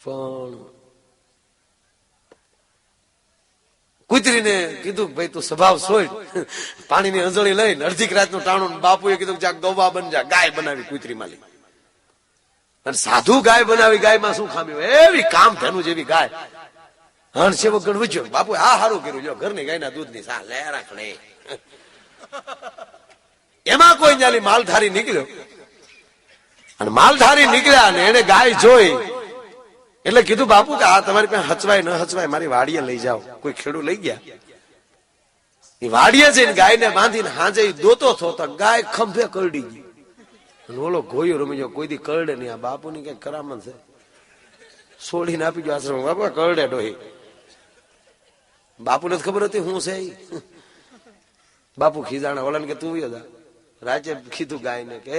પણ કૂતરીને કીધું ભાઈ તું સ્વભાવ સોય, પાણીની અંજળી લઈને અડધી રાતનું ટાણું. બાપુએ કીધું જા ગૌવા બન જા, ગાય બનાવી કૂતરી માલી. અને સાધુ ગાય બનાવી, ગાયમાં શું ખામી હોય, એવી કામ ધેનું જેવી ગાય. હણ સેવક ગણ વચ્યો, બાપુ આ સારું કર્યું, જો ઘરની ગાયના દૂધની સા લે રાખડે. એમાં કોઈ ન્યાલી માલધારી નીકળ્યો, અને માલધારી નીકળ્યા ને એને ગાય જોઈ એટલે કીધું બાપુ કે આ તમારી પાસે હચવાય ન હચવાય, મારી વાડીએ લઈ જાઓ. કોઈ ખેડૂત લઈ ગયા, એ વાડીએ જઈને ગાયને બાંધીને હાજે દોતો થતો, ગાય ખંભે કરડી ગઈ. ઓલો ગોયો રમી ગયો, કોઈ દી કરડે નહીં. આ બાપુ ની કઈ કરામત છે, છોડીને આપી ગયો આશ્રમ. બાપા કરડે ડોહી. બાપુ ને ખબર હતી હું છે. બાપુ ખીજાણા, ઓલા ને કે તું જા. રાજે કીધું ગાય ને કે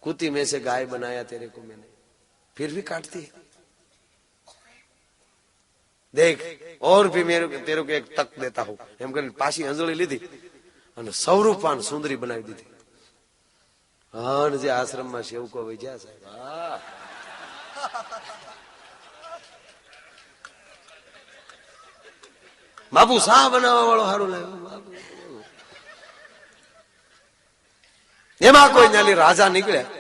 कुत्ती में से गाय बनाया तेरे को मैंने, फिर भी काटती है, देख और भी मेरे तेरे को एक तक देता हूं. एम कर पासी अंजली लीधी અને સૌરૂપાન સુંદરી બનાવી દીધી. અને જે આશ્રમમાં સેવકો વૈજ્યા સાહેબ, બાપુ શા બનાવવા વાળો સારું લાગ્યો. એમાં કોઈ નાલી રાજા નીકળ્યા.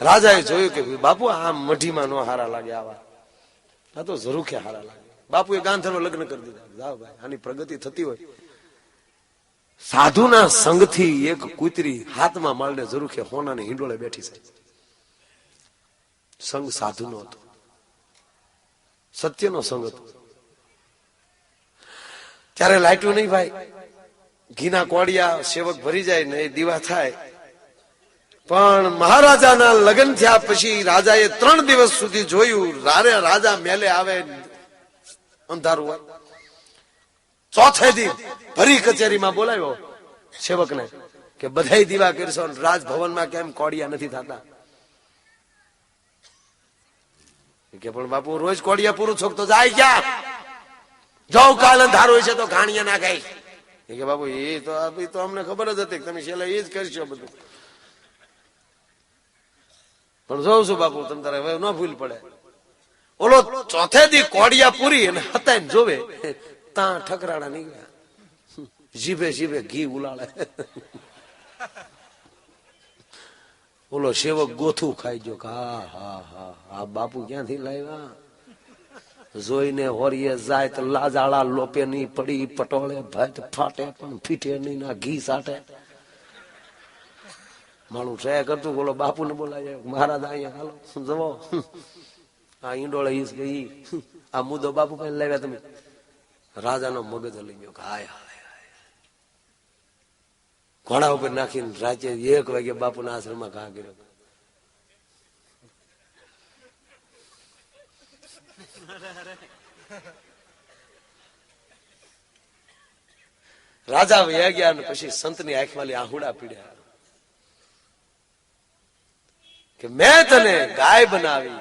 રાજાએ જોયું કે બાપુ આ મઢીમાં નો હારા લાગે, આવા આ તો ઝરૂખે હારા લાગે. બાપુએ ગાંધર્વ લગ્ન કરી દીધા. જાઓ ભાઈ, આની પ્રગતિ થતી હોય. સાધુના સંગથી એક કૂતરી હાથમાં મળને ઝરૂખે હોનાની હિંડોળે બેઠી છે. સંગ સાધુનો હતો, સત્યનો સંગ હતો. ત્યારે લાઈટું નહીં ભાઈ, ઘીના કોડિયા સેવક ભરી જાય ને એ દીવા થાય. પણ મહારાજાના લગ્ન થયા પછી રાજાએ 3 દિવસ સુધી જોયું. રાજા મેલે આવે અંધારું હોય. ચોથે દી ભરી કચેરીમાં બોલાવ્યો સેવકને કે બધાય દીવા કરશો, રાજભવનમાં કેમ કોડિયા નથી થતા? કે પણ બાપુ રોજ કોડિયા પૂરું છોક તો જાય ક્યાં? જો કાલ અંધારું હોય છે તો ઘાણીયા ના ગઈ. કે બાપુ એ તો અમને ખબર જ હતી, તમે છેલ્લે એ જ કરશો બધું. પણ જોઉં છું બાપુ, તમે તારે હવે ન ભૂલ પડે. ઓલો ચોથે દી કોડિયા પૂરી અને હતા જોવે ત્યાં ઠકરાડા નીકળ્યા. જીભે જીભે ઘી ઉલાળે. ઓલો સેવક ગોથું ખાઈ ગયો. હા હા હા, આ બાપુ ક્યાંથી લાવ્યા? જોઈને હોરીએ જાય તો લાજાળા લોપે નહીં, પડી પટોળે ભાત ફાટે પણ ફીટે નહીં, ના ઘી સાટે. મારું છે કરતું બોલો બાપુ ને બોલાય, મહારાજ અહીંયા હાલો જવો. આ ઈંડોળે ઈસ ગઈ, આ મુદ્દો બાપુ પાસે લાવ્યા તમે. રાજાનો મગજ લઈ ગયો. હાય હાય હાય, ઘોડા ઉપર નાખીને રાતે 1 વાગે બાપુના આશ્રમમાં ઘા કર્યો. રાજા વયા ગયા, પછી સંતની આંખમાં આહુડા પીડ્યા કે મેં તને ગાય બનાવી,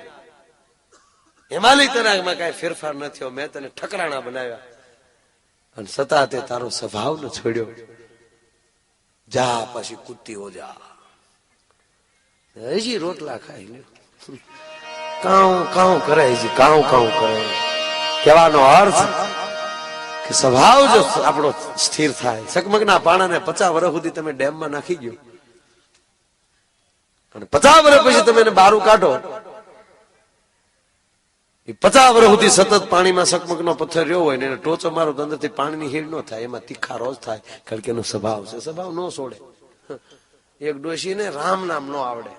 હિમાલય તને કઈ ફેરફાર ન થયો. મેં તને ઠકરાણા બનાવ્યા અને છતાં તે તારો સ્વભાવ ન છોડ્યો. જા પછી કુત્તી હો જા. હજી રોટલા ખાઈ લ્યો, કાઉ કાઉ કરે, હજી કાઉ કાઉ કરે. કહેવાનો અર્થ કે સ્વભાવ જો આપણો સ્થિર થાય. સકમકના પાણાને 50 વર્ષ સુધી તમે ડેમમાં નાખી ગયો અને 50 વર્ષ પછી તમે એને બહાર કાઢો, એ 50 વર્ષ સુધી સતત પાણીમાં સકમકનો પથ્થર રહ્યો હોય ને એને ટોચો મારો તો અંદરથી પાણીની હીડ ન થાય. એમાં તીખા રોજ થાય, કારણ કે એનો સ્વભાવ છે. સ્વભાવ ન છોડે. એક ડોશીને રામ નામ ન આવડે.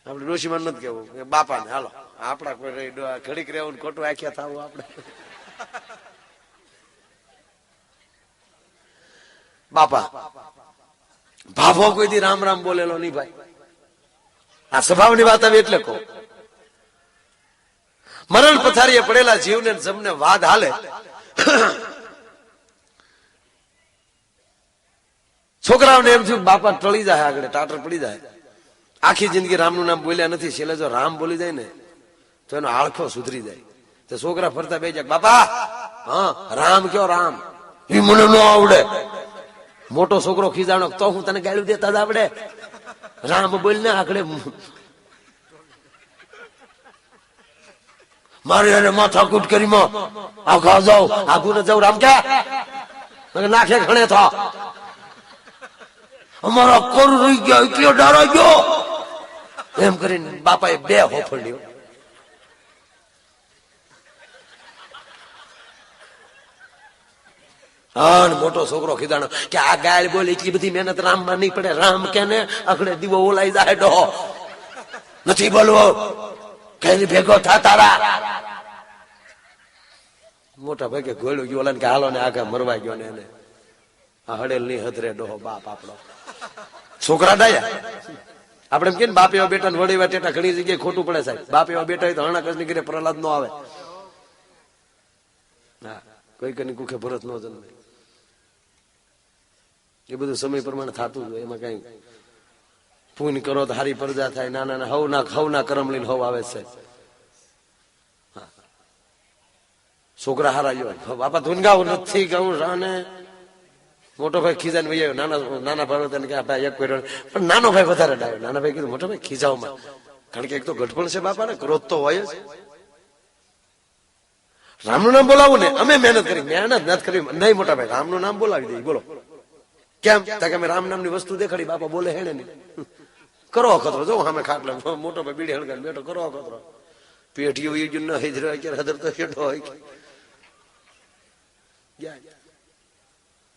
આપડે ડોશીમાં નથી કેવું કે બાપા ને હાલો આપડા કોઈ ઘડીક રહેવું ખોટું આખ્યા થવું. આપડે બાપા ભાભો કોઈ દી રામ રામ બોલેલો નહીં ભાઈ. આ સ્વભાવની વાત આવી એટલે કહો. મરણ પથારીએ પડેલા જીવને જમને વાદ હાલે. છોકરાઓને એમ થયું બાપા ટળી જાય, આગળ ટાટર પડી જાય. આખી જિંદગી રામનું નામ બોલ્યા નથી, છેલ્લે જો રામ બોલી જાય ને તો એનો આળખો સુધરી જાય. તો છોકરા ફરતા બે જાય, બાપા હા રામ કયો રામ, એ મને ન આવડે. મોટો છોકરો ખીજાણો, તો હું તને ગાળું દેતા જ આવડે. રામ બોલ ને આકડે મારી એને માથાકૂટ કરી આખા જાઉં આખું ને જાઉં રામ ક્યાં નાખે ઘણે થા અમારા કોર રહી ગયા એટલો ડરાઈ ગયો એમ કરીને બાપાએ બે હોફળ્યો. હા મોટો છોકરો ખીદાણો કે આ ગાય બોલે એટલી બધી મહેનત રામ માં નહીં પડે. રામ કે ને આખડે દીવો ઓલાઈ જાય ડો નથી બોલવો કે ભેગો થા તારા. મોટા ભાઈ કે ઘોડ્યું ગયો ઓલા કે હાલો ને આગા મરવા ગયો ને એને આ હડેલ ની હદરે ડોહો બાપ આપણો. છોકરા ડાયા આપડે એમ કે બાપ એવા બેટા ને વડેવા ટેટા ઘણી જગ્યાએ ખોટું પડે સાહેબ. બાપ એવા બેટા હોય તો હરણા કચ્છ ની પ્રહલાદ નો આવે. હા કઈ કઈ કુખે ભરત નો જન્મે. એ બધું સમય પ્રમાણે થતું હોય. એમાં કઈ પૂન કરો તો હારી પ્રજા થાય. નાના હવના કરમ લઈને હવ આવે છે. છોકરા હારા ગયો બાપા ધૂનગાવ નથી ગાઉં રાને. મોટો ભાઈ ખીજાને ભાઈ નાના ભાઈ કે ભાઈ એક પણ નાનો ભાઈ વધારે ડાયો. નાના ભાઈ કીધું મોટો ભાઈ ખીજાવમાં કારણ કે એક તો ગઢપણ છે બાપા ને ક્રોધ તો હોય જ. રામનું નામ બોલાવું ને અમે મહેનત કરી નથી કરી નહીં મોટા ભાઈ રામનું નામ બોલાવી દઈએ. બોલો કેમ કે અમે રામ નામની વસ્તુ દેખાડી. બાપા બોલે હેને નહીં કરો ખતરો જો અમે ખાટલે મોટો ભાઈ બીડી હળગાડ બેઠો કરો ખતરો પેટીઓ ન હદર તો શેઠો હોય.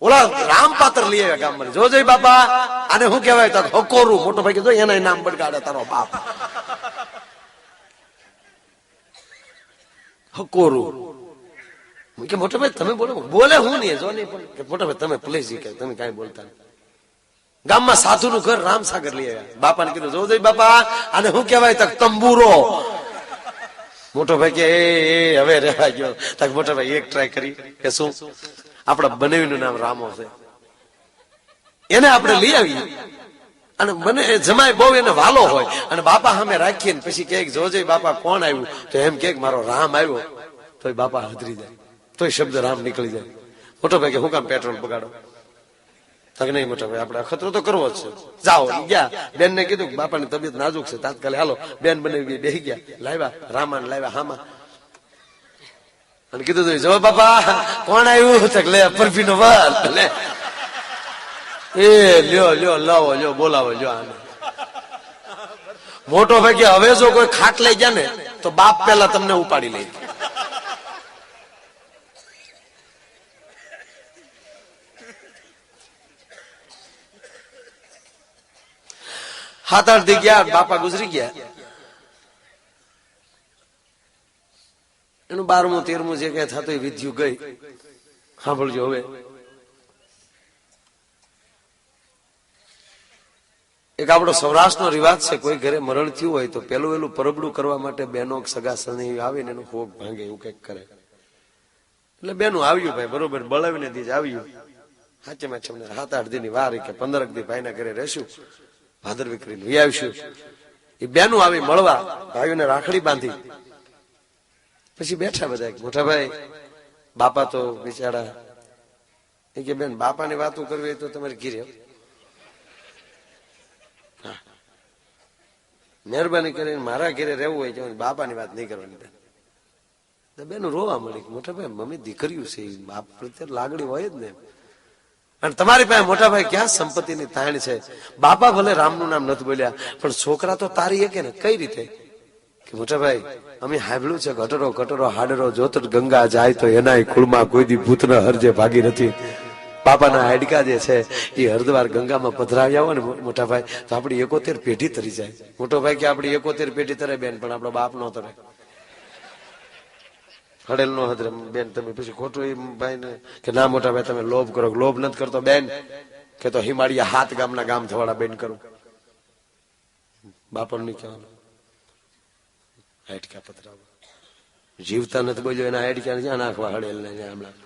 ઓલા રામ પાત્ર લઈ આવ્યા ગામમાં જો જઈ બાપા આને શું કહેવાય તો હકોરું. મોટો ભાઈ કીધું એના નામ બડગાડે તારો બાપ હકોરું. કે મોટો ભાઈ તમે બોલો બોલે હું નહીં જો નહીં પણ મોટો ભાઈ તમે પ્લીઝ કે તમે કઈ બોલતા નહીં. ગામમાં સાધુ નું ઘર રામસાગર લઈ આવ્યા. બાપા ને કીધું જો જઈ બાપા આને શું કહેવાય તક તંબુરો. મોટો ભાઈ કે હવે રહેવા ગયો. તક મોટો ભાઈ એક ટ્રાય કરી કે શું આપડા બનાવીનું નામ રામો છે એને આપણે લઈ આવીએ અને બને જમાય બહુ એને વાલો હોય અને બાપા સામે રાખીએ ને પછી કે જોજે બાપા કોણ આવ્યું તો એમ કે મારો રામ આવ્યો તો બાપા હદરી જાય તો શબ્દ રામ નીકળી જાય. મોટો ભાઈ કે હું કામ પેટ્રોલ બગાડો. તક નહીં મોટા ભાઈ આપણે અખતરો તો કરવો જ છે. જાઓ ગયા બેન ને કીધું બાપાની તબિયત નાજુક છે તાત્કાલિક હાલો. બેન બનાવી બેસી ગયા લાવ્યા રામાન લાવ્યા હામાં અને કીધું જો બાપા કોણ આવ્યું લે પરફી નો વાર લે એ લ્યો લ્યો લાવો લ્યો બોલાવો લ્યો આને. મોટો ભાઈ કે હવે જો કોઈ ખાટ લઈ ગયા ને તો બાપ પેલા તમને ઉપાડી લઈ. હાથ આઠ દી ગયા બાપા ગુજરી ગયા. એનું 12મું 13મું જે કઈ થતું વિધ્યું ગઈ. સાંભળજો હવે એક આપણો સૌરાષ્ટ્રનો રિવાજ છે કોઈ ઘરે મરણ થયું હોય તો પેલું પરબડું કરવા માટે બેનો સગા સની આવે ને એનો ભોગ ભાંગે એવું કઈક કરે. એટલે બેનું આવ્યું ભાઈ બરોબર બળાવીને દીજ આવ્યું. સાચે માં 7-8 દી ની વાર કે 15 દી ભાઈના ઘરે રહેશું ભાદરવી કરીને વી આવીશું. એ બેનું આવી મળવા ભાઈઓને રાખડી બાંધી પછી બેઠા બધા. મોટા ભાઈ બાપા તો બિચારા એ કે બેન બાપાની વાતો કરવી તો તમારે ઘીરે મહેરબાની કરીને મારા ઘેરે રહેવું હોય તો બાપાની વાત નહીં કરવાની. બેનું રોવા મળી. મોટા ભાઈ મમ્મી દીકરીઓ છે બાપ પ્રત્યે લાગણી હોય જ ને. અને તમારી પાસે મોટા ભાઈ ક્યાં સંપત્તિની તાણ છે. બાપા ભલે રામનું નામ નથી બોલ્યા પણ છોકરા તો તારી એક ને કઈ રીતે કે મોટા ભાઈ અમે સાંભળ્યું છે ઘટરો ઘટરો હાડરો જોત ગંગા જાય તો એના કુળમાં કોઈ દી ભૂત ન હરજે ભાગી નથી. બાપાના હાડકા જે છે એ હરદ્વાર ગંગામાં પધરાવ્યા હોય ને મોટા ભાઈ તો આપડી 71 પેઢી તરી જાય. મોટો ભાઈ કે આપડી 71 પેઢી તરે બેન પણ આપણો બાપ નો તરે હડેલ નો હદરે બેન. તમે પછી ખોટું એ ભાઈ ને કે ના મોટા ભાઈ તમે લોભ કરો. લોભ નથી કરતો બેન કે તો હિમાળિયા 7 ગામના ગામ થવાડા બેન કરું. બાપા નહીં કહેવાનું હાડકા પધરાવો. જીવતા નથી બોલ્યો એના હાડકા જ્યાં નાખવા હડેલ ને હમણાં.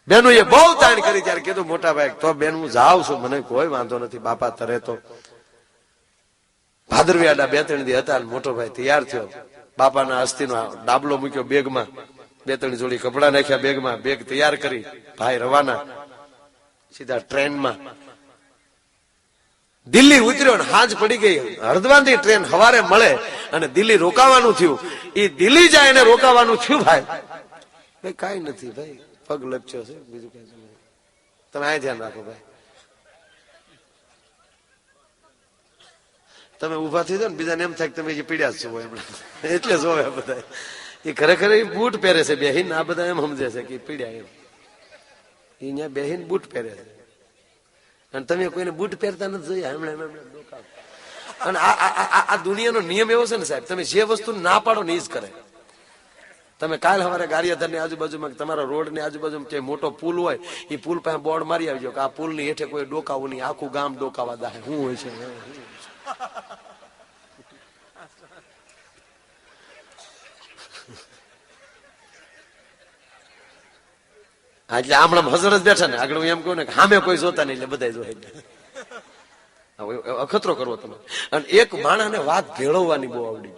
બેનો એ બહુ તાણ કરી ત્યારે કીધું મોટા ભાઈ તો બેન હું જાઉં છું મને કોઈ વાંધો નથી. બાપા તરે તો ભાદરવી આડા 2-3 દી હતા. મોટો ભાઈ તૈયાર થયો. બાપાના અસ્થિનો ડાબલો મૂક્યો બેગમાં. 2-3 જોડી કપડા નાખ્યા બેગમાં. બેગ તૈયાર કરી ભાઈ રવાના સીધા ટ્રેનમાં. દિલ્હી ઉતર્યો ને હાંજ પડી ગઈ, હરદ્વારની ટ્રેન સવારે મળે અને દિલ્હી રોકાવાનું થયું. એ દિલ્હી જાય એને રોકાવાનું થયું. ભાઈ કઈ નથી ભાઈ, પગ લપચ્યો છે, બીજું કઈ નહીં. તમે આ ધ્યાન રાખો ભાઈ. તમે ઉભા થઈ જાઓ ને બીજાને એમ થાય કે તમે પીડ્યા છો એમણે, એટલે જોવે બધા. એ ખરેખર એ બૂટ પહેરે છે બેહીન, આ બધા એમ સમજે છે કે પીડ્યા એમ. એ અહીંયા બેહીન બૂટ પહેરે છે અને તમે કોઈને બૂટ પહેરતા નથી જોયા હમણાં. અને આ દુનિયાનો નિયમ એવો છે ને સાહેબ, તમે જે વસ્તુ ના પાડો ને એ જ કરે. તમે કાલ સવારે ગારિયાધર ની આજુબાજુમાં તમારા રોડ ની આજુબાજુમાં જે મોટો પુલ હોય એ પુલ પાસે બોર્ડ મારી આવજો કે આ પુલ ની હેઠે કોઈ ડોકાવું નહીં, આખું ગામ ડોકાવા દાહે. શું હોય છે એટલે આમણાં હજર જ બેઠા ને આગળ હું એમ કહું ને કે સામે કોઈ જોતા નહીં એટલે બધા જોઈ. અખતરો કરવો તમે. અને એક માણસને વાત ભેળવવાની બહુ આવડી.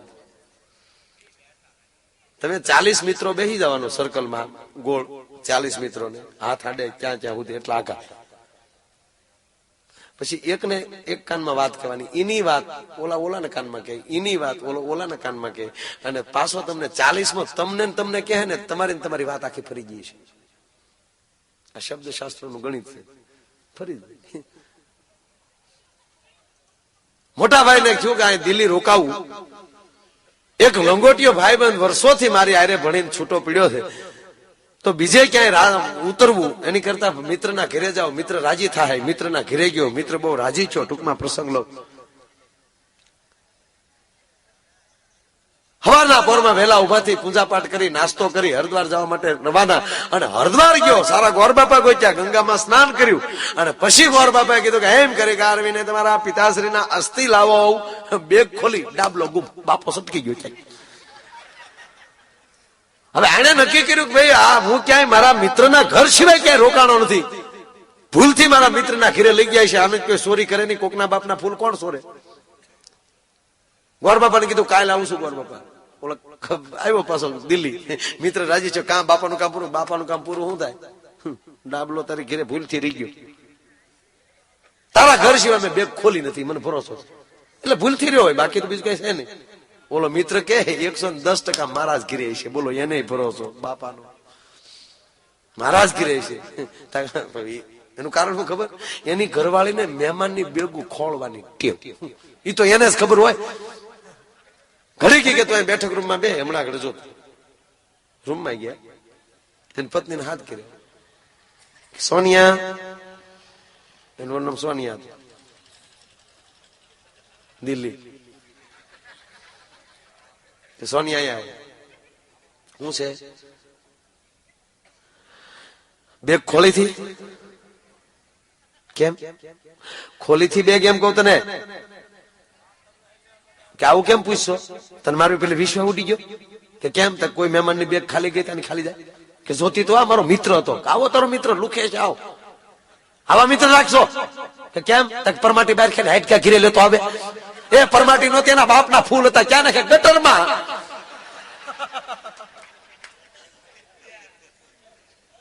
તમે 40 મિત્રો બેસી જવાનો સર્કલમાં ગોળ, 40 મિત્રોને હાથ આડે ક્યાં ક્યાં સુધી એટલા આઘા. પછી એકને એક કાનમાં વાત કરવાની, એની વાત ઓલાના કાનમાં કહે, એની વાત ઓલાના કાનમાં કહે, અને પાછો તમને 40માં તમને કહે ને તમારી વાત આખી ફરી ગઈ છે. આ શબ્દ શાસ્ત્રનું ગણિત છે. ફરી મોટા ભાઈ ને થયું કે આ દિલ્હી રોકાવું. એક લંગોટીયો ભાઈબંધ વર્ષોથી મારી આરે ભણીને છૂટો પીડ્યો છે, તો બીજે ક્યાંય ઉતરવું એની કરતા મિત્રના ઘરે જાઓ, મિત્ર રાજી થાય. મિત્રના ઘરે ગયો, મિત્ર બહુ રાજી છો. ટૂંકમાં પ્રસંગ લો. સવારના પોરમાં વહેલા ઉભાથી પૂજા પાઠ કરી નાસ્તો કરી હરિદ્વાર જવા માટે રવાના. અને હરિદ્વાર ગયો, સારા ગોર બાપા ગોત્યા, ગંગામાં સ્નાન કર્યું. અને પછી ગોર બાપાએ કીધું કે એમ કરી કે આરવીને તમારા પિતાશ્રીના અસ્થિ લાવો. બેગ ખોલી ડાબલો ગુમ, બાપો સટકી ગયો. હવે એને નક્કી કર્યું કે ભાઈ આ હું ક્યાંય મારા મિત્રના ઘર સિવાય ક્યાંય રોકાણો નથી. ભૂલથી મારા મિત્રના ઘરે લઈ ગયા છે. આને કોઈ ચોરી કરે નહીં. કોકના બાપના ફૂલ કોણ ચોરે? ગોર બાપાને કીધું કાલે આવું છું. ગોર બાપા ઓલો આવ્યો પાછો દિલ્હી. મિત્ર રાજી છે. કામ બાપાનું કામ પૂરું. બાપાનું કામ પૂરું શું થાય? ડાબલો તારી ઘરે ભૂલથી રહી ગયો. તારા ઘર સિવાય મેં બેગ ખોલી નથી, મને ભરોસો છે. એટલે ભૂલથી રહ્યો હોય, બાકી તો બીજું કઈ છે નહીં. ઓલો મિત્ર કે 110% મારા જ ઘરે છે. બોલો એને ભરોસો બાપાનો, મારા જ ઘરે છે. એનું કારણ શું ખબર? એની ઘરવાળીને મહેમાનની બેગું ખોળવાની ટેવ. એ તો એને જ ખબર હોય. ઘડી કે તો બેઠક રૂમમાં બે, હમણાં આગળ જો રૂમમાં ગયા, એની પત્નીને હાથ કર્યો. સોનિયા, એનું નામ સોનિયા હતું, દિલ્હી. સોનિયા આવ્યા. શું છે? બેગ ખોલી થી? કેમ ખોલી થી બેગ? એમ કહું તને કે આવું કેમ પૂછશો? તને મારું પેલી વિશ્વ ઉડી ગયો કે કેમ? કોઈ મહેમાનની બેગ ખાલી ગઈ ત્યાંની ખાલી જાય કે જોતી તો આ મારો મિત્ર હતો. આવો તારો મિત્ર લુખે છે, આવો આવા મિત્ર રાખશો કે કેમ? પરમાટી બહાર ખેને હાઈટ ક્યાં ઘીરે લેતો આવે? એ પરમાટી નો તેના બાપના ફૂલ હતા, ક્યાં નાખે? ગટરમાં.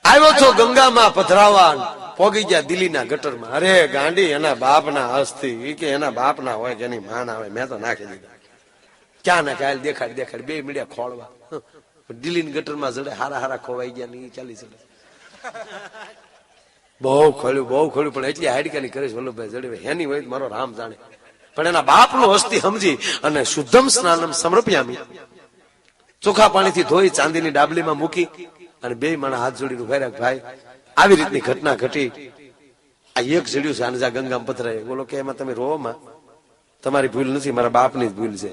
આવ્યો છો ગંગામાં પધરાવા, પોગી ગયા દિલ્હીના ગટરમાં. અરે ગાંડી, એના બાપના અસ્થિ કે એના બાપના હોય કે એની માં ના હોય, મેં તો નાખી દીધા. ક્યાં નાખે? હાલ દેખાડ. બે મીડિયા ખોળવા. દિલ્હીની ગટરમાં જડે હારા હારા ખોવાઈ ગયા ને 40. બહુ ખોલ્યું પણ એટલી હાડકાની કરીશ વલ્લભભાઈ જડે એની હોય મારો રામ જાણે. પણ એના બાપનું અસ્થિ સમજી અને શુદ્ધમ સ્નાનમ સમર્પ્યામી, ચોખ્ખા પાણીથી ધોઈ ચાંદીની ડાબલીમાં મૂકી અને બે માણા હાથ જોડીને ઉભા રહ્યા. ભાઈ આવી રીતની ઘટના ઘટી. આ એક જડ્યું છે, આનજા ગંગામાં પથરાય. બોલો કે એમાં તમે રોવો માં? તમારી ભૂલ નથી, મારા બાપની જ ભૂલ છે.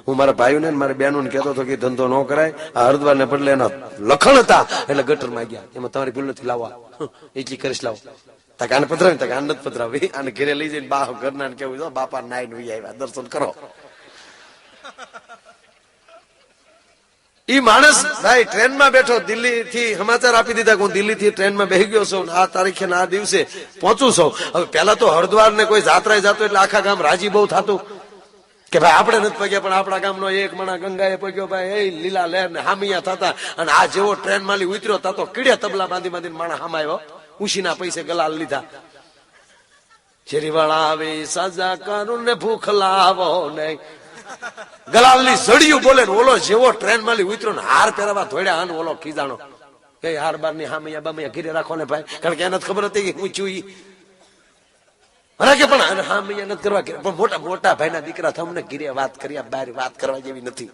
હું મારા ભાઈઓને મારા બહેનોને કહેતો હતો કે ધંધો ન કરાય. આ હરિદ્વાર ને બદલે એના લખણ હતા એટલે ગટરમાં ગયા. એમાં તમારી ભૂલ નથી, લાવવા એટલી કરીશ, લાવો. તાકે આને પધરાવી, તાકે આને નથી પધરાવી. આને ઘરે લઈ જઈને બા ઘરના કેવું છે, બાપા નાઈ નું આવ્યા, દર્શન કરો. ઈ માણસ ભાઈ ટ્રેનમાં બેઠો, દિલ્હી થી સમાચાર આપી દીધા કે હું દિલ્હી થી ટ્રેનમાં બેસી ગયો છું, આ તારીખે આ દિવસે પહોંચું છું. હવે પેલા તો હરિદ્વાર ને કોઈ જાત્રાએ જતો એટલે આખા ગામ રાજી બહુ થતું કે ભાઈ આપણે નથી પગ્યા, પણ આપણા ગામનો એક માણા ગંગાએ પગ્યો. ભાઈ એ લીલા લહેર ને હામિયા થતા. અને આ જેવો ટ્રેન માંથી ઉતર્યો થતો કીડે તબલા બાંધી માણા હામાયો, ઉશીના પૈસે ગલાલ લીધા. શેરીવાળા આવે સજા કરું ને ભૂખ લાવો નહીં. ગલાલની સળિયું બોલે ને ઓલો જેવો ટ્રેન માંથી ઉતર્યો ને હાર પહેરાવા ધોડ્યા અને ઓલો ખીજાણો કે હાર બાર ની હામૈયા બામૈયા ઘીરે રાખો ને ભાઈ, કારણ કે એને ખબર હતી કે હું છું ઈ. અને કે પણ હામૈયા નથી કરવા, પણ મોટા મોટા ભાઈ ના દીકરા તમને ઘીરે વાત કર્યા, બહાર વાત કરવા જેવી નથી.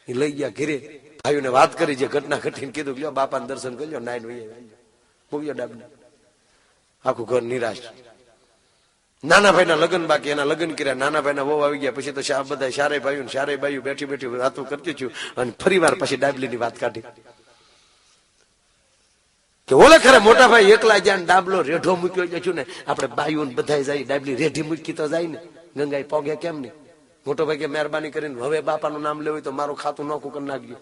એ લઈ ગયા ઘીરે, ભાઈઓને વાત કરી, જે ઘટના ઘટીને કીધું લ્યો બાપાને દર્શન કરજો, નાઈન મૂક્યો ડાબને. આખું ઘર નિરાશ. નાના ભાઈ ના લગ્ન બાકી, એના લગ્ન કર્યા, નાના ભાઈ ના વહુ આવી ગયા. પછી તો બધા સારે ભાઈઓ સારે ભાઈઓ બેઠી બેઠી વાતો કરતી છું, અને ફરી વાર પછી ડાબલી ની વાત કાઢી કે ઓલે ખરે મોટા ભાઈ એકલા જ્યાં ડાબલો રેઢો મૂક્યો છું ને, આપણે બાઈઓ બધા જાય, ડાબલી રેઢી મૂકી તો જાય ને, ગંગાઈ પોગે કેમ નહીં. મોટો ભાઈ કે મહેરબાની કરીને હવે બાપાનું નામ લેવું તો મારું ખાતું નોખું કરી નાખજો.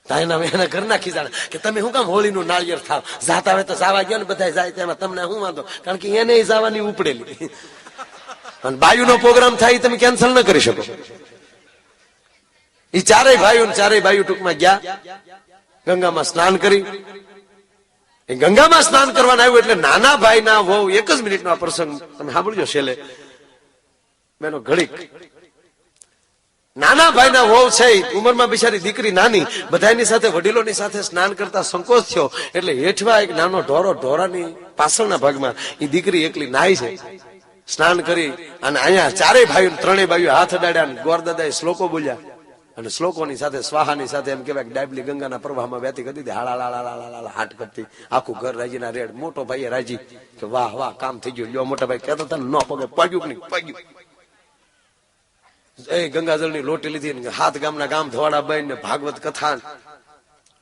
એના ઘર નાખી જાણે કે તમે શું કામ હોળી નું નાળિયેર થાવ, જાતા હોય તો જવા ગયો ને બધા જાય, તેમાં તમને શું વાંધો, કારણ કે એને જવાની ઉપડેલી. અને બાયુ નો પ્રોગ્રામ થાય તમે કેન્સલ ન કરી શકો. એ ચારેય ભાઈઓ ચારેય બાયુ ટૂંકમાં ગયા, ગંગામાં સ્નાન કરી. એ ગંગામાં સ્નાન કરવાના આવ્યું એટલે નાના ભાઈ ના વહુ, એક જ મિનિટ નો આ પ્રસંગ તમે સાંભળજો છેલ્લે બેનો ઘડીક. નાના ભાઈ ના વહુ છે, ઉંમરમાં બિચારી દીકરી નાની, બધાની સાથે વડીલોની સાથે સ્નાન કરતા સંકોચ થયો એટલે હેઠવા એક નાનો ઢોરો, ઢોરાની પાછળના ભાગમાં એ દીકરી એકલી નાઈ છે. સ્નાન કરી અને અહીંયા ચારેય ભાઈઓ ત્રણેય ભાઈઓ હાથ અડાડ્યા, ગોરદાદાએ શ્લોકો બોલ્યા, અને શ્લોકોની સાથે સ્વાહાની સાથે એમ કહેવાય કે ડાબલી ગંગાના પ્રવાહમાં વહેતી કરી દીધી, હાળા હાટ કરતી. આખું ઘર રાજીના રેડ. મોટો ભાઈ રાજી કે વાહ વાહ કામ થઈ ગયું. લ્યો મોટા ભાઈ કહેતા હતા ન પગે પગ્યું કે નહીં પગ્યું. એ ગંગાજળ ની લોટી લીધી, હાથ ગામના ગામ ધોવાડા બન ને ભાગવત કથા,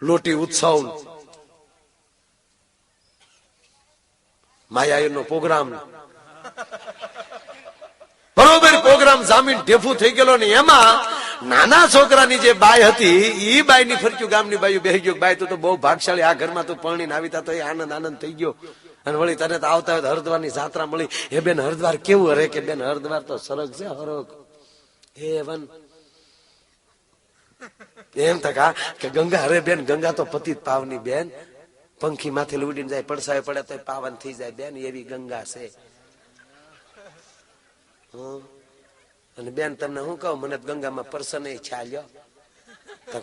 લોટી ઉત્સવ, માયાયર નો પ્રોગ્રામ, બરોબર પ્રોગ્રામ જામીન ઢેફું થઈ ગયેલો ને એમાં નાના છોકરાની જે બાઈ હતી એ બાઈ ની ફરક્યું ગામની બાઈ બેહી ગયો. બાઈ તો બહુ ભાગશાળી, આ ઘરમાં તું પરણીને આવી તા તો એ આનંદ થઈ ગયો. અને વળી તને તો આવતા હોય હરદ્વાર ની જાત્રા મળી. એ બેન હરદ્વાર કેવું હરે કે બેન હરદ્વાર તો સરગ છે, હરક એમ તકા કે ગંગા હરે બેન, ગંગા તો પતિત પાવની બેન, પંખી માથે ઉડીને જાય, પડસાય પડે તો પાવન થઈ જાય બેન, એવી ગંગા છે. અને બેન તમને હું કહું, મને ગંગામાં પરસન છાલ્યો.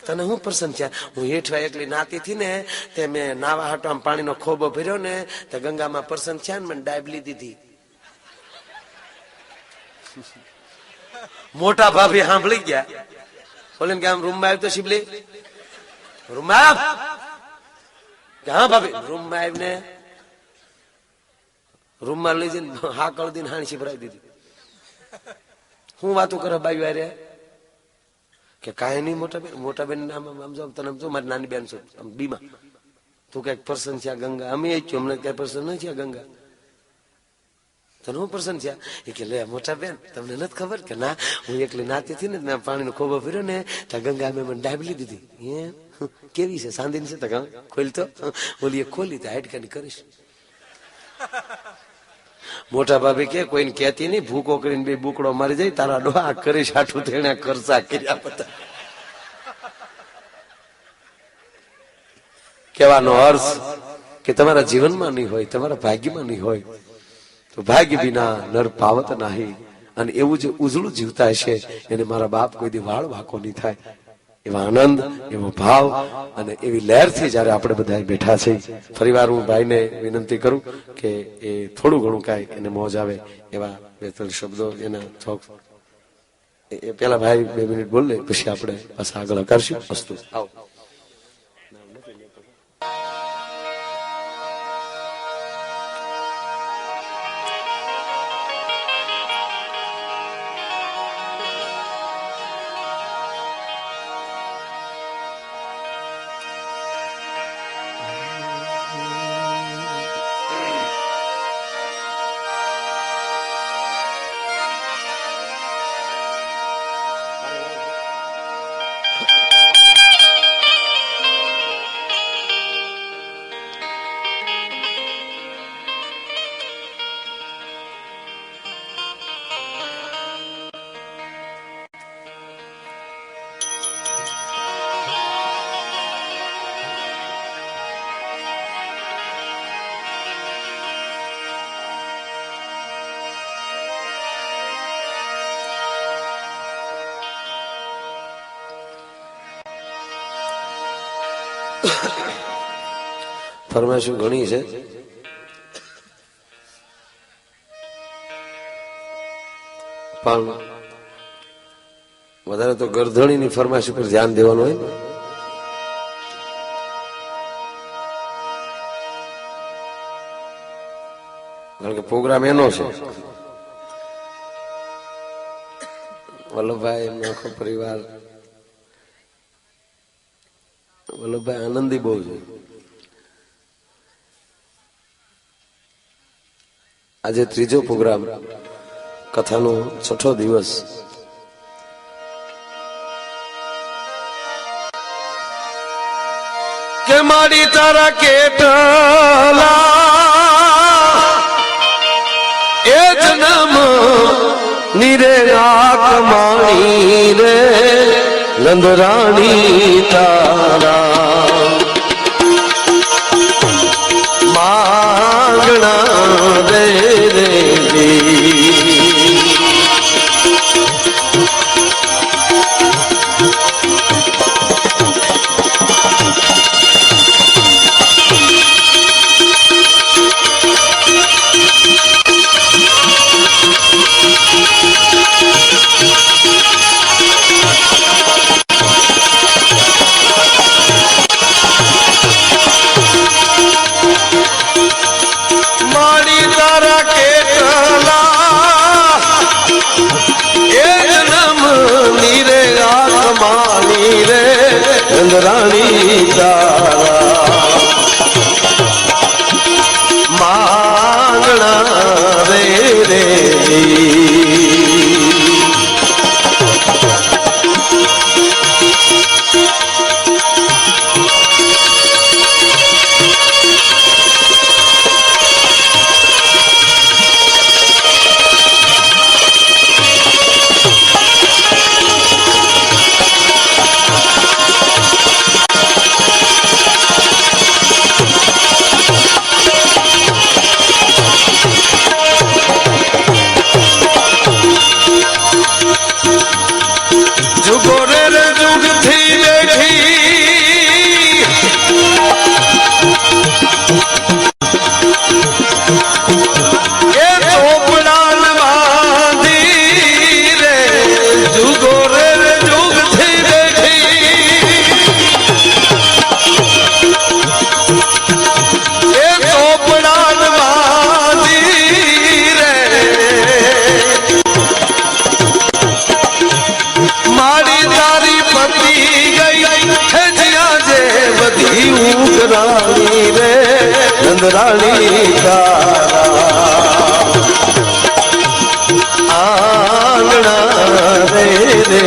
તને હું પ્રસન્ન છે, હું હેઠવા એકલી નાતી હતી ને તે મેં નાવા હાટવા પાણીનો ખોબો ભર્યો ને તો ગંગામાં પ્રસન્ન છે ને મને ડાબલી દીધી. મોટા ભાભી સાંભળી ગયા, બોલે કે આમ રૂમમાં આવ્યું તો શિબલી રૂમમાં કે હા ભાભી રૂમમાં આવીને રૂમમાં લઈ જઈને હા કળ દઈને હાણી શિભરાવી દીધી. હું વાતો કરે બાયું આરે કે કાંઈ નહીં મોટા બેન આમ જો તને જો મારી નાની બેન છું બીમા, તું કઈક પર્સન છે ગંગા, અમે જ છું, અમને કઈ પર્સન નથી ગંગા, તને હું પર્સન છે? એ કે લે મોટા બેન તમને નથી ખબર કે ના હું એકલી નાતી હતી ને મેં પાણીનો ખોબો ફર્યો ને ત્યાં ગંગા મેં મને ડાબલી દીધી. એમ કેવી છે સાંધીની છે? તો ખોલી તો ઓલી ખોલી તો હાઈટકાની કરીશ. મોટા ભાભી કે કોઈને કહેતી નહીં, ભૂકો કરીને બે બુકડો મારી જાય, તારા ડોહા કરીશ આઠું તેને ખર્ચા કર્યા બધા. કહેવાનો અર્થ કે તમારા જીવનમાં નહીં હોય, તમારા ભાગ્યમાં નહીં હોય તો ભાગ્ય વિના નર પાવત નહીં. અને એવું જે ઉજળું જીવતા હશે એને મારા બાપ કોઈ દી વાળ વાંકો નહીં થાય. એવા આનંદ, એવો ભાવ અને એવી લહેરથી જયારે આપણે બધા બેઠા છે, ફરીવાર હું ભાઈને વિનંતી કરું કે એ થોડું ઘણું કાંઈ એને મોજ આવે એવા બે ત્રણ શબ્દો એના ચોક એ પેલા ભાઈ 2 મિનિટ બોલે પછી આપણે પાછા આગળ કરશું. વસ્તુ આવો. ફરમાઈશું ઘણી છે, પણ વધારે તો ગરધણીની ફરમાઈશ ઉપર ધ્યાન દેવાનું હોય ને. કારણ કે પ્રોગ્રામ એનો છે. વલ્લભભાઈ એમનો આખો પરિવાર, વલ્લભભાઈ આનંદી બહુ છે. આજે ત્રીજો પ્રોગ્રામ, કથાનો 6થો દિવસ. કે મારી તારા કેટલા એ જન્મ નીરે કમાણી રે નંદરાણી તારા માંગણા રે રે રાણી તારા માંગણા રે રે રાણી તારા આંગણા રે રે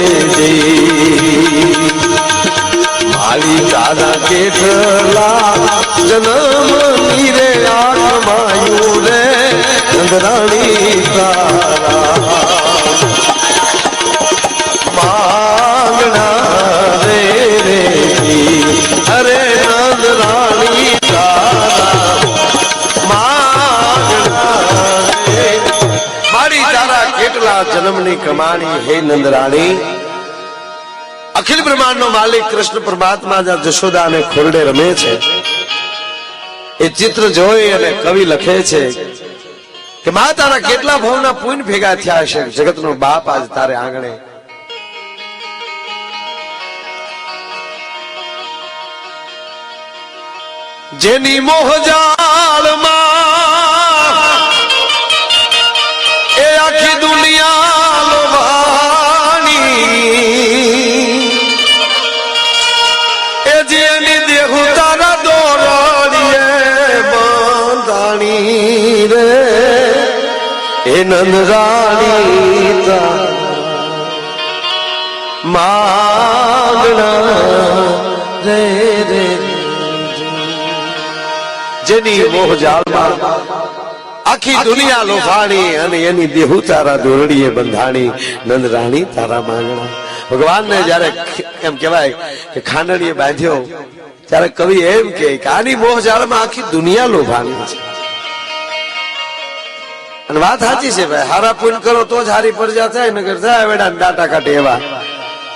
મારી દાદા કેટલા જન્મ નીરે આત્માયું રે નંદરાણી તારા માંગણા રે રે અરે નંદરાણી જન્મની કમાણી હે નંદરાણી. અખિલ બ્રહ્માંડ નો માલિક કૃષ્ણ પરમાત્મા જ્યાં જશોદા અને ખોરડે રમે છે, એ ચિત્ર જોઈ અને કવિ લખે છે કે મા તારા કેટલા ભાવના પુણ્ય ભેગા થયા છે, જગત નો બાપ આજ તારે આંગણે. જેની મોહજાળમાં એ આખી દુનિયા લોભાણી, એ જેની દેહુ તારા દોરડીએ બંધાણી રે એ નંદરાણી માંગણા રે રે જેની મોહજાળમાં આખી દુનિયા લોભાણી અને એની દેહુ તારા દોરડીએ બંધાણી નંદરાણી તારા માંગણા. ભગવાનને જયારે એમ કહેવાય કે ખાંડણીએ બાંધ્યો ત્યારે કવિ એમ કે આની મોહજાળમાં આખી દુનિયા લોભાણી છે. અને વાત સાચી છે ભાઈ, હારા પુણ્ય કરો તો જ હારી પ્રજા થાય, નગર થાય વેડા ડાટા કાઢે એવા.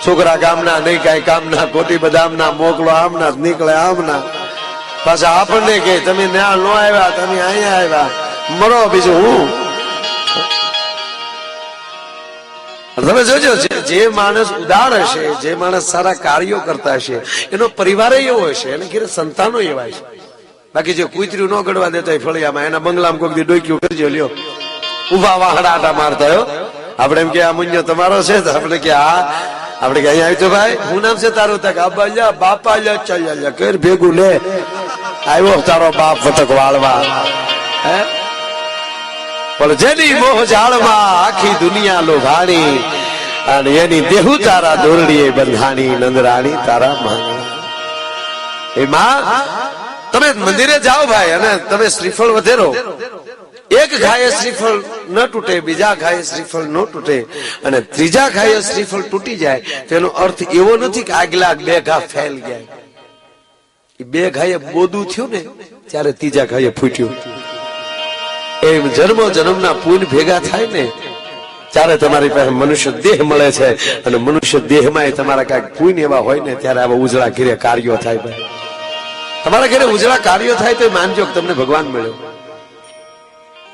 છોકરા ગામના નહીં કઈ કામના, ખોટી બદામના, મોકલો આમના નીકળે આમના. પાછા આપણને કે તમે ત્યાં ન આવ્યા, તમે અહીંયા આવ્યા, મરો બીજું હું. તમે જોજો, જે માણસ ઉદાર હશે, જે માણસ સારા કાર્યો કરતા હશે, એનો પરિવાર એવો હશે, એને ઘેર સંતાનો એવા છે. બાકી જે કૂતર્યું ન ગડવા દેતા હોય ફળિયામાં, એના બંગલામાં કોઈક દી ડોક્યું કરજો, લ્યો ઉભા વાહડા આટા મારતા હોય. આપણે એમ કે આ મુન્યો તમારો છે, તો આપણે કે હા, આપણે કે અહીંયા આવી તો ભાઈ શું નામ છે તારું? તક આબા બાપા ચાલ્યા કર ભેગું લે, આવ્યો તારો બાપ વતક વાળવા. હે પણ જેની મોહ જાળમાં આખી દુનિયા લોભાણી, અને એની દેહુ તારા દોરડીએ બંધાણી, નંદરાણી તારા માની. એ માં, તમે મંદિરે જાઓ ભાઈ, અને તમે શ્રીફળ વધેરો. એક ઘાયે શ્રીફળ ન તૂટે, બીજા ઘાયે શ્રીફળ ન તૂટે, અને ત્રીજા ઘાયે શ્રીફળ તૂટી જાય, તેનો અર્થ એવો નથી કે આગલા બે ઘા ફેલ ગયા. એ બે ઘાયે બોદું થયું ને ત્યારે ત્રીજા ઘાયે ફૂટ્યું. એમ જન્મો જન્મના પુણ્ય ભેગા થાય ને ત્યારે તમારી પાસે મનુષ્ય દેહ મળે છે, અને મનુષ્ય દેહમાં તમારા કઈક પુણ્ય એવા હોય ને ત્યારે આવા ઉજળા ઘેરે કાર્યો થાય. ભાઈ તમારા ઘરે ઉજળા કાર્યો થાય તો માનજો કે તમને ભગવાન મળ્યો.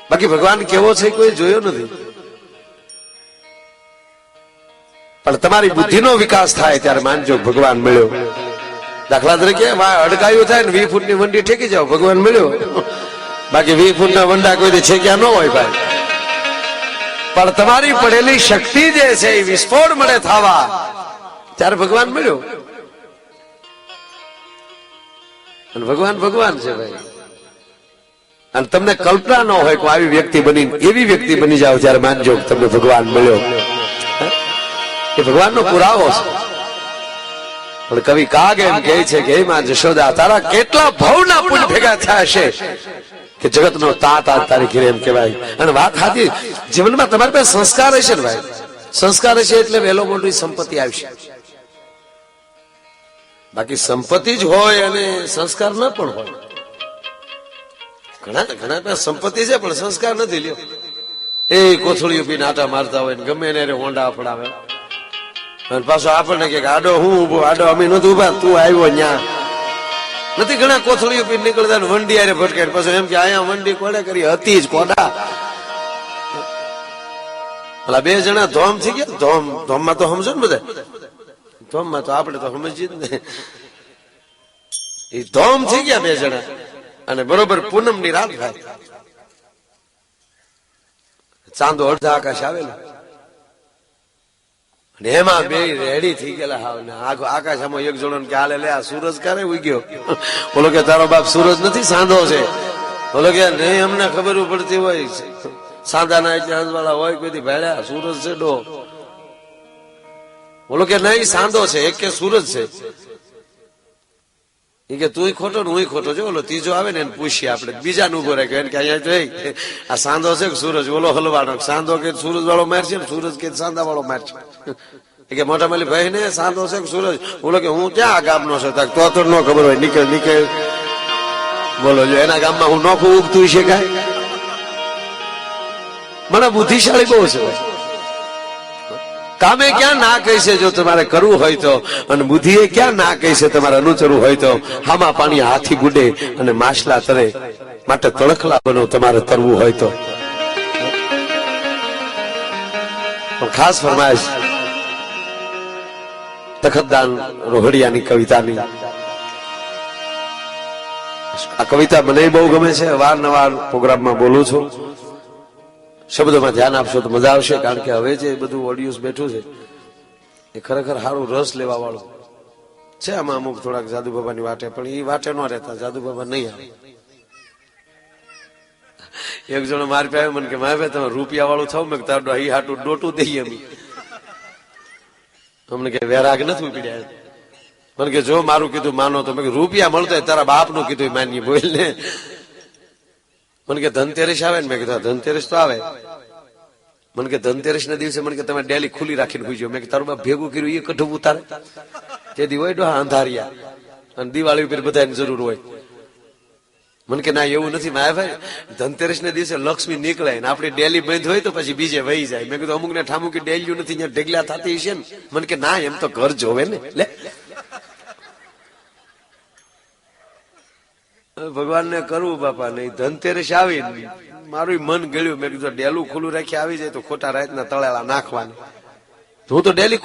બાકી ભગવાન કેવો છે કોઈ જોયો નથી. પણ તમારી બુદ્ધિનો વિકાસ થાય ત્યારે માનજો ભગવાન મળ્યો. દાખલા તરીકે અડકાયું થાય ને 20 ફૂટની વંડી ઠેકી જાવ, ભગવાન મળ્યો. બાકી 20 ફૂટના વંડા કોઈ છેક્યા ન હોય ભાઈ. પણ તમારી પડેલી શક્તિ જે છે એ વિસ્ફોટ મળે થવા, ત્યારે ભગવાન મળ્યો. અને ભગવાન ભગવાન છે ભાઈ. અને તમને કલ્પના ન હોય કે આવી વ્યક્તિ બની, એવી વ્યક્તિ બની જાવ ત્યારે માનજો તમને ભગવાન મળ્યો. એ ભગવાનનો પુરાવો છે. પણ કવિ કાગ એમ કહે છે કે હે માં જશોદા, તારા કેટલા ભવના પુણ્ય ભેગા થયા છે કે જગતનો તાત આજ તારી ઘરે, એમ કહેવાય. અને વાત સાચી, જીવનમાં તમારી પાસે સંસ્કાર હશે ને ભાઈ, સંસ્કાર હશે એટલે વહેલો મોટી સંપત્તિ આવશે. બાકી સંપત્તિ જ હોય અને સંસ્કાર ન પણ હોય. ઘણા પાસે સંપત્તિ છે પણ સંસ્કાર નથી. લ્યો એ કોથળીઓ પીને આટા મારતા હોય ને ગમે એને હોંડા અફડાવે, અને પાછો આપણને કે આડો હું ઉભો, આડો અમે નથી ઉભા, તું આવ્યો ન્યા નથી. ઘણા કોથળીઓ પીને નીકળતા ને વંડી આરે ભટકાય, પાછો એમ કે અહીંયા વંડી કોડે કરી હતી જ કોડા. પેલા બે જણા ધોમ થઈ ગયા. ધોમમાં તો સમજો ને બધા, ધોમમાં તો આપણે તો સમજીએ જ ને. એ ધોમ થઈ ગયા બે જણા, અને બરોબર પૂનમ ની રાત થાય, ચાંદો અડધા આકાશ આવેલો, અને એમાં બે રેડી થઈ ગયેલા. આકાશમાં એક જણો કે હાલે લે આ સૂરજ ક્યારે ઉગ્યો? બોલો કે તારો બાપ સૂરજ નથી, સાંધો છે. બોલો કે નહીં, અમને ખબર પડતી હોય, સાંધાના ઇતિહાસ વાળા હોય કોઈ ભેળ્યા, સૂરજ છે ડો. બોલો કે નહીં, સાંધો છે. એક કે સૂરજ છે. એ કે તું ખોટો ને હું ખોટો. જો ઓલો ત્રીજો આવે ને એને પૂછીએ આપણે, બીજાને ઉભો રાખ્યો એને કે અહીંયા જોઈ આ સાંધો છે કે સૂરજ? ઓલો હલવાનો સાંધો કે સૂરજ વાળો માર છે ને સૂરજ કે સાંધા વાળો માર છે. કે મોટા માલી ભાઈ ને સાંધો છે કે સૂરજ? બોલો કે હું ક્યાં આ ગામનો છું? તો ન ખબર હોય, નીકળ. બોલો જો એના ગામમાં હું નોખું ઉગતું છે કાંઈ? મને બુદ્ધિશાળી બહુ છે. કામે ક્યાં ના કહી છે જો તમારે કરવું હોય તો, અને બુદ્ધિએ ક્યાં ના કહી છે તમારે અનુસરવું હોય તો. હામાં પાણી હાથી ગુડે અને માછલા તરે, માટે તણખલા બનો તમારે તરવું હોય તો. પણ ખાસ ફરમાઈશ તખતદાન રોહડિયાની કવિતાની. આ કવિતા મને બહુ ગમે છે, વારંવાર પ્રોગ્રામમાં બોલું છું. શબ્દોમાં ધ્યાન આપશો તો મજા આવશે, કારણ કે હવે જે બધું ઓડિયોસ બેઠું છે એ ખરેખર સારું રસ લેવા વાળું છે. આમાં અમુક થોડાક જાદુ બાબાની વાટે, પણ એ વાટે ન રહેતા, જાદુ બાબા નહીં આવે. એક જણો મારી પાસે મને કે મારે તમે રૂપિયા વાળું થાવ, મેં તારું અહીં હાટું ડોટું દઈએ અમે. અમને કે વેરાગ નથી પીડ્યા. મને કે જો મારું કીધું માનો તો. મેં રૂપિયા મળતો તારા બાપ નું કીધું માનીએ બોલ ને. મને કે ધનતેરસ આવે ને? મેં કીધું ધનતેરસ તો આવે. મને કે ધનતેરસ ના દિવસે મને કે તમે ડેલી ખુલ્લી રાખીને પૂછ્યો. મેં કે તારું બાપ ભેગું કર્યું એ કઢવું તારે? તે દી હોય ડોહા અંધારિયા, અને દિવાળી ઉપર બધાની જરૂર હોય. મને કે ના એવું નથી માયાભાઈ, ધનતેરસ ના દિવસે લક્ષ્મી નીકળે ને આપડી ડેલી બંધ હોય તો પછી બીજે વહી જાય. મેં કીધું અમુક ને ઠામુક ડેલીયું નથી, અહીંયા ઢેગલા થતી છે ને. મને કે ના એમ તો ઘર જોવે ને. લે ભગવાનને કરવું બાપા, નહીં ધનતેરસ આવી મારું મન ગળ્યું. મેં કીધું ડેલું ખુલ્લું રાખી આવી જાય તો ખોટા રાતના તળેલા નાખવાની. હું તો ડેલી